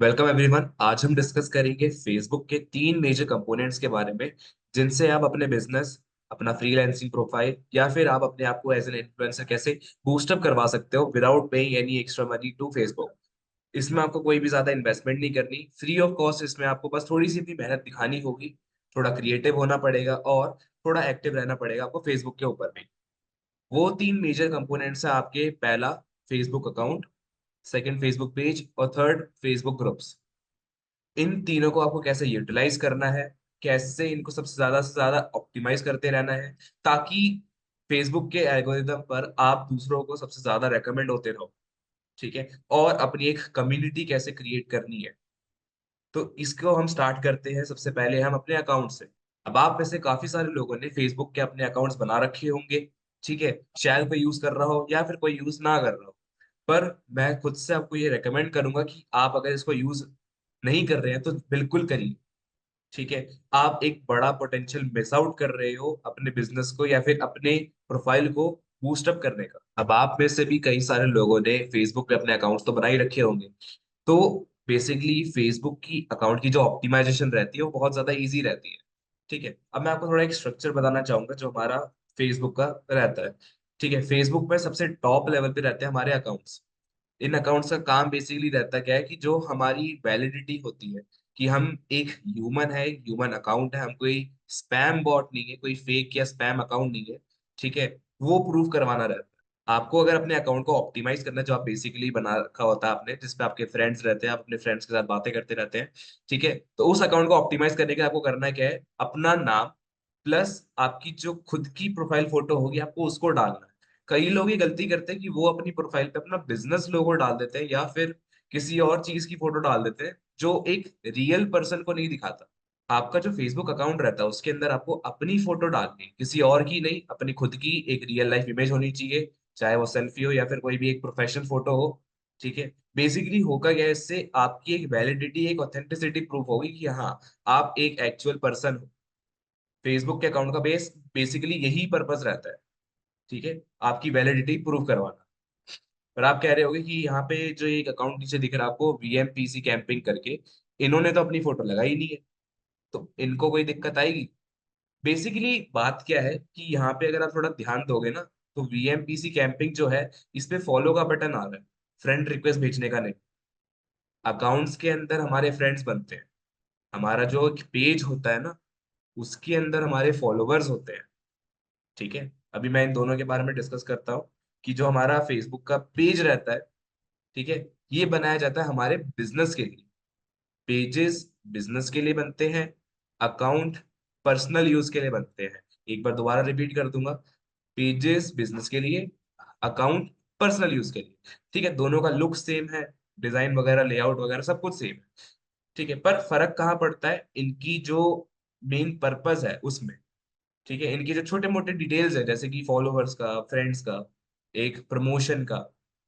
Welcome everyone. आज हम discuss करेंगे फेसबुक के तीन मेजर कंपोनेंट्स के बारे में, जिनसे आप अपने बिजनेस, अपना फ्रीलांसिंग प्रोफाइल या फिर आप अपने आप को एज एन इन्फ्लुएंसर कैसे बूस्टअप करवा सकते हो without paying any extra money to Facebook. इसमें आपको कोई भी ज्यादा इन्वेस्टमेंट नहीं करनी, फ्री ऑफ कॉस्ट। इसमें आपको बस थोड़ी सी अपनी मेहनत दिखानी होगी, थोड़ा क्रिएटिव होना पड़ेगा और थोड़ा एक्टिव रहना पड़ेगा आपको फेसबुक के ऊपर भी। वो तीन मेजर कंपोनेंट्स है आपके। पहला, Facebook account. Second, Facebook page. और थर्ड, फेसबुक ग्रुप्स। इन तीनों को आपको कैसे यूटिलाइज करना है, कैसे इनको सबसे ज्यादा से ज्यादा ऑप्टिमाइज करते रहना है, ताकि फेसबुक के एल्गोरिदम पर आप दूसरों को सबसे ज्यादा रेकमेंड होते रहो। ठीक है। और अपनी एक कम्युनिटी कैसे क्रिएट करनी है, तो इसको हम स्टार्ट करते हैं। सबसे पहले हम अपने अकाउंट से। अब आप में से काफी सारे लोगों ने फेसबुक के अपने अकाउंट्स बना रखे होंगे। ठीक है। शायद कोई यूज कर रहा हो या फिर कोई यूज ना कर रहा हो, पर मैं खुद से आपको ये रेकमेंड करूंगा कि आप अगर इसको यूज नहीं कर रहे हैं तो बिल्कुल करिए। ठीक है। आप एक बड़ा पोटेंशियल मिस आउट कर रहे हो अपने बिजनेस को या फिर अपने प्रोफाइल को बूस्टअप करने का। अब आप में से भी कई सारे लोगों ने फेसबुक पे अपने अकाउंट्स तो बना ही रखे होंगे। तो बेसिकली फेसबुक की अकाउंट की जो ऑप्टिमाइजेशन रहती है वो बहुत ज्यादा इजी रहती है। ठीक है। अब मैं आपको थोड़ा एक स्ट्रक्चर बताना चाहूंगा जो हमारा फेसबुक का रहता है। ठीक है। फेसबुक में सबसे टॉप लेवल पे रहते हैं हमारे अकाउंट्स। इन अकाउंट्स का काम बेसिकली रहता क्या है कि जो हमारी वैलिडिटी होती है, कि हम एक ह्यूमन है, ह्यूमन अकाउंट है, हम कोई स्पैम बॉट नहीं है, कोई फेक या स्पैम अकाउंट नहीं है। ठीक है। वो प्रूव करवाना रहता है आपको। अगर अपने अकाउंट को ऑप्टिमाइज करना है, जो आप बेसिकली बना रखा होता है आपने, जिसपे आपके फ्रेंड्स रहते हैं, आप अपने फ्रेंड्स के साथ बातें करते रहते हैं। ठीक है। तो उस अकाउंट को ऑप्टिमाइज करने के लिए आपको करना क्या है, अपना नाम प्लस आपकी जो खुद की प्रोफाइल फोटो होगी आपको उसको डालना है। कई लोग ये गलती करते हैं कि वो अपनी प्रोफाइल पे अपना बिजनेस लोगो डाल देते हैं या फिर किसी और चीज की फोटो डाल देते हैं जो एक रियल पर्सन को नहीं दिखाता। आपका जो फेसबुक अकाउंट रहता है उसके अंदर आपको अपनी फोटो डालनी है, किसी और की नहीं, अपनी खुद की एक रियल लाइफ इमेज होनी चाहिए। चाहे वो सेल्फी हो या फिर कोई भी एक प्रोफेशनल फोटो हो। ठीक है। बेसिकली होगा क्या, इससे आपकी एक वैलिडिटी, एक ऑथेंटिसिटी प्रूफ होगी कि हाँ, आप एक एक्चुअल पर्सन हो। फेसबुक के अकाउंट का बेसिकली यही पर्पस रहता है। ठीक है। आपकी वैलिडिटी प्रूव करवाना। पर आप कह रहे होगे कि यहाँ पे जो एक अकाउंट नीचे दिख रहा है आपको, वीएमपीसी कैंपिंग करके, इन्होंने तो अपनी फोटो लगाई नहीं है, तो इनको कोई दिक्कत आएगी? बेसिकली बात क्या है कि यहाँ पे अगर आप थोड़ा ध्यान दोगे ना, तो वीएमपीसी कैंपिंग जो है, इस पे फॉलो का बटन आ रहा है, फ्रेंड रिक्वेस्ट भेजने का नहीं। अकाउंट्स के अंदर हमारे फ्रेंड्स बनते हैं। हमारा जो एक पेज होता है ना, उसके अंदर हमारे फॉलोवर्स होते हैं। ठीक है। अभी मैं इन दोनों के बारे में डिस्कस करता हूँ कि जो हमारा फेसबुक का पेज रहता है, ठीक है, ये बनाया जाता है हमारे बिजनेस के लिए। पेजेस बिजनेस के लिए बनते हैं, अकाउंट पर्सनल यूज के लिए बनते हैं। एक बार दोबारा रिपीट कर दूंगा। पेजेस बिजनेस के लिए, अकाउंट पर्सनल यूज के लिए। ठीक है। दोनों का लुक सेम है, डिजाइन वगैरह, लेआउट वगैरह सब कुछ सेम है। ठीक है। पर फर्क कहाँ पड़ता है, इनकी जो मेन पर्पस है उसमें। ठीक है। इनकी जो छोटे मोटे डिटेल्स है, जैसे कि फॉलोअर्स का, फ्रेंड्स का, एक प्रमोशन का।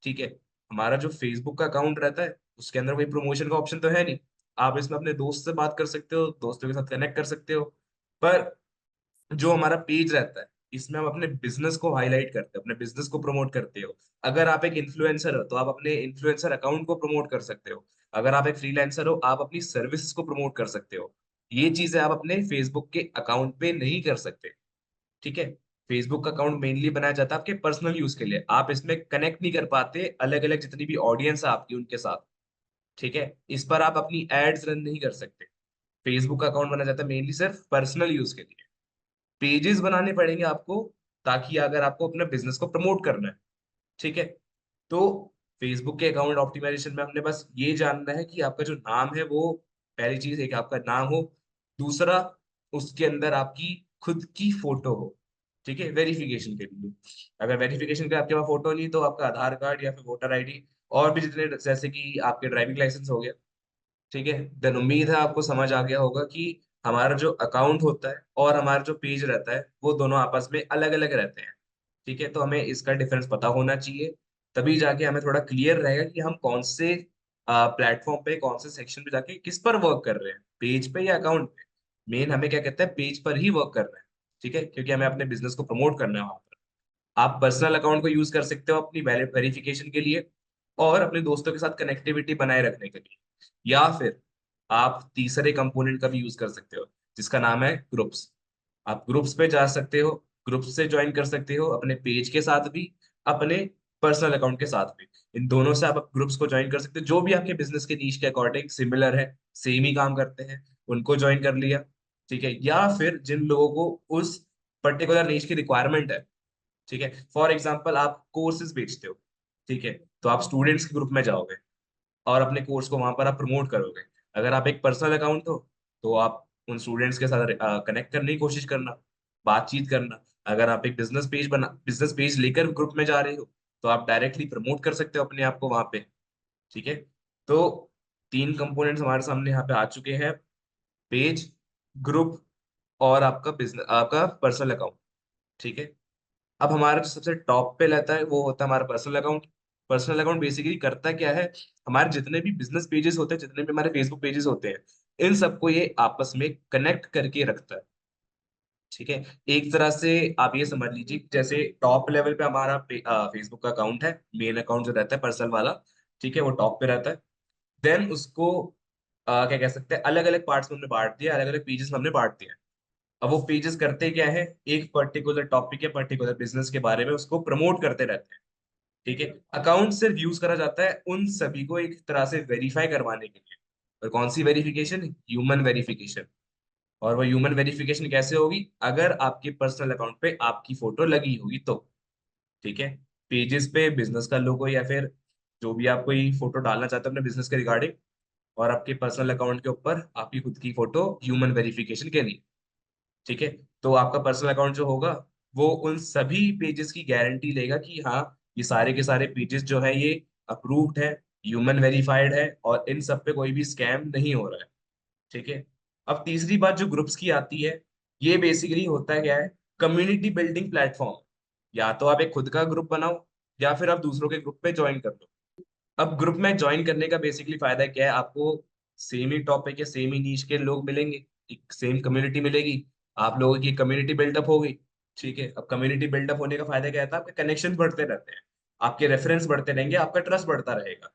ठीक है। हमारा जो फेसबुक का अकाउंट रहता है उसके अंदर कोई प्रमोशन का ऑप्शन तो है नहीं। आप इसमें अपने दोस्त से बात कर सकते हो, दोस्तों के साथ कनेक्ट कर सकते हो। पर जो हमारा पेज रहता है, इसमें हम अपने बिजनेस को हाईलाइट करते हैं, अपने बिजनेस को प्रमोट करते हो। अगर आप एक इन्फ्लुएंसर हो तो आप अपने इन्फ्लुएंसर अकाउंट को प्रमोट कर सकते हो। अगर आप एक फ्रीलांसर हो, आप अपनी सर्विसेज को प्रमोट कर सकते हो। ये चीजें आप अपने फेसबुक के अकाउंट पे नहीं कर सकते। ठीक है। फेसबुक का अकाउंट मेनली बनाया जाता है आपके पर्सनल यूज के लिए। आप इसमें कनेक्ट नहीं कर पाते अलग अलग जितनी भी ऑडियंस है आपकी उनके साथ। ठीक है। इस पर आप अपनी एड्स रन नहीं कर सकते। फेसबुक का अकाउंट बनाया जाता है मेनली सिर्फ पर्सनल यूज के लिए। पेजेस बनाने पड़ेंगे आपको, ताकि अगर आपको अपने बिजनेस को प्रमोट करना है। ठीक है। तो फेसबुक के अकाउंट ऑप्टिमाइजेशन में हमने बस ये जानना है कि आपका जो नाम है वो, पहली चीज एक आपका नाम हो। दूसरा, उसके अंदर आपकी खुद की फोटो हो। ठीक है। वेरिफिकेशन के लिए, अगर वेरिफिकेशन के लिए आपके पास फोटो नहीं, तो आपका आधार कार्ड या फिर वोटर आईडी, और भी जितने, जैसे कि आपके ड्राइविंग लाइसेंस हो गया। ठीक है। देन उम्मीद है आपको समझ आ गया होगा कि हमारा जो अकाउंट होता है और हमारा जो पेज रहता है वो दोनों आपस में अलग अलग रहते हैं। ठीक है। तो हमें इसका डिफरेंस पता होना चाहिए, तभी जाके हमें थोड़ा क्लियर रहेगा कि हम कौन से प्लेटफॉर्म पे, कौन से सेक्शन पे जाके किस पर वर्क कर रहे हैं, पेज पे या अकाउंट पे। मेन हमें क्या कहता है, पेज पर ही वर्क करना है। ठीक है। क्योंकि हमें अपने बिजनेस को प्रमोट करना है वहां पर। आप पर्सनल अकाउंट को यूज कर सकते हो अपनी वेरिफिकेशन के लिए। और अपने दोस्तों के साथ कनेक्टिविटी बनाए रखने के लिए। या फिर आप तीसरे कंपोनेंट का भी यूज कर सकते हो, जिसका नाम है ग्रुप्स। आप ग्रुप्स पे जा सकते हो, ग्रुप्स से ज्वाइन कर सकते हो अपने पेज के साथ भी, अपने पर्सनल अकाउंट के साथ भी। इन दोनों से आप ग्रुप्स को ज्वाइन कर सकते हो, जो भी आपके बिजनेस के नीश के अकॉर्डिंग सिमिलर है, सेम ही काम करते हैं, उनको ज्वाइन कर लिया। ठीक है, या फिर जिन लोगों को उस पर्टिकुलर नीश की रिक्वायरमेंट है। ठीक है, फॉर एग्जाम्पल आप कोर्सेज बेचते हो। ठीक है, तो आप स्टूडेंट्स के ग्रुप में जाओगे और अपने कोर्स को वहां पर आप प्रमोट करोगे। अगर आप एक पर्सनल अकाउंट हो, तो आप उन स्टूडेंट्स के साथ कनेक्ट करने की कोशिश करना, बातचीत करना। अगर आप एक बिजनेस पेज लेकर ग्रुप में जा रहे हो, तो आप डायरेक्टली प्रमोट कर सकते हो अपने आप को वहां पे। ठीक है, तो तीन कंपोनेंट्स हमारे सामने यहाँ पे आ चुके हैं: पेज, ग्रुप, और आपका बिजनेस, आपका पर्सनल अकाउंट। ठीक है, अब हमारा जो सबसे टॉप पे रहता है वो होता है हमारा personal account. Personal account basically करता क्या है, हमारे जितने भी बिजनेस पेजेस होते हैं, जितने भी हमारे फेसबुक पेजेस होते हैं, इन सबको ये आपस में कनेक्ट करके रखता है। ठीक है, एक तरह से आप ये समझ लीजिए कि जैसे टॉप लेवल पे हमारा फेसबुक का अकाउंट है, मेन अकाउंट जो रहता है पर्सनल वाला। ठीक है, वो टॉप पे रहता है। देन उसको क्या कह सकते हैं, अलग अलग पार्ट्स में हमने बांट दिया, अलग अलग पेजेस में हमने बांट दिया। अब वो पेजेस करते क्या है, एक पर्टिकुलर टॉपिक या पर्टिकुलर बिजनेस के बारे में उसको प्रमोट करते रहते हैं। ठीक है, अकाउंट सिर्फ यूज करा जाता है उन सभी को एक तरह से वेरीफाई करवाने के लिए। और कौन सी वेरिफिकेशन? Human verification. और वो ह्यूमन वेरिफिकेशन कैसे होगी? अगर आपके पर्सनल अकाउंट पे आपकी फोटो लगी होगी तो। ठीक है, पेजेस पे बिजनेस का लोगो या फिर जो भी आप कोई फोटो डालना चाहते हो अपने बिजनेस के रिगार्डिंग, और आपके पर्सनल अकाउंट के ऊपर आपकी खुद की फोटो ह्यूमन वेरिफिकेशन के लिए। ठीक है, तो आपका पर्सनल अकाउंट जो होगा, वो उन सभी पेजेस की गारंटी लेगा कि हाँ, ये सारे के सारे पेजेस जो है ये अप्रूव्ड है, ह्यूमन वेरीफाइड है, और इन सब पे कोई भी स्कैम नहीं हो रहा है। ठीक है, अब तीसरी बात जो ग्रुप्स की आती है, ये बेसिकली होता क्या है, कम्युनिटी बिल्डिंग प्लेटफॉर्म। या तो आप एक खुद का ग्रुप बनाओ, या फिर आप दूसरों के ग्रुप पे ज्वाइन कर लो। अब ग्रुप में ज्वाइन करने का बेसिकली फायदा क्या है आपको? सेम ही टॉपिक या सेम ही नीश के लोग मिलेंगे, एक सेम कम्युनिटी मिलेगी, आप लोगों की कम्युनिटी बिल्डअप हो गई। ठीक है, अब कम्युनिटी बिल्डअप होने का फायदा क्या था, आपके कनेक्शन बढ़ते रहते हैं, आपके रेफरेंस बढ़ते रहेंगे, आपका ट्रस्ट बढ़ता रहेगा।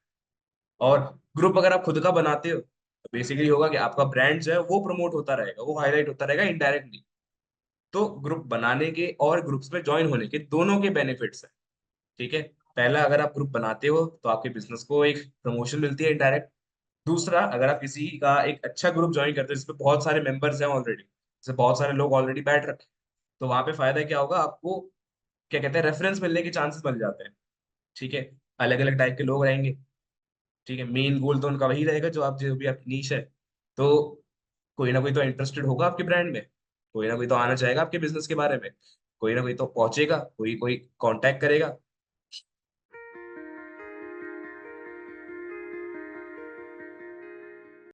और ग्रुप अगर आप खुद का बनाते हो, तो बेसिकली होगा कि आपका ब्रांड जो है वो प्रमोट होता रहेगा, वो हाईलाइट होता रहेगा इनडायरेक्टली। तो ग्रुप बनाने के और ग्रुप्स में ज्वाइन होने के दोनों के बेनिफिट्स हैं। ठीक है, पहला, अगर आप ग्रुप बनाते हो तो आपके बिजनेस को एक प्रमोशन मिलती है इनडायरेक्ट। दूसरा, अगर आप किसी का एक अच्छा ग्रुप ज्वाइन करते हो जिसपे बहुत सारे मेंबर्स हैं ऑलरेडी, जैसे बहुत सारे लोग ऑलरेडी बैठ रखे, तो वहां पे फायदा क्या होगा आपको, क्या कहते हैं, रेफरेंस मिलने के चांसेस बन जाते हैं। ठीक है, अलग अलग टाइप के लोग रहेंगे। ठीक है, मेन गोल तो उनका वही रहेगा, जो भी आपकी नीश है। तो कोई ना कोई तो इंटरेस्टेड होगा आपके ब्रांड में, कोई ना कोई तो आना चाहेगा आपके बिजनेस के बारे में, कोई ना कोई तो पहुंचेगा, कोई कोई कांटेक्ट करेगा।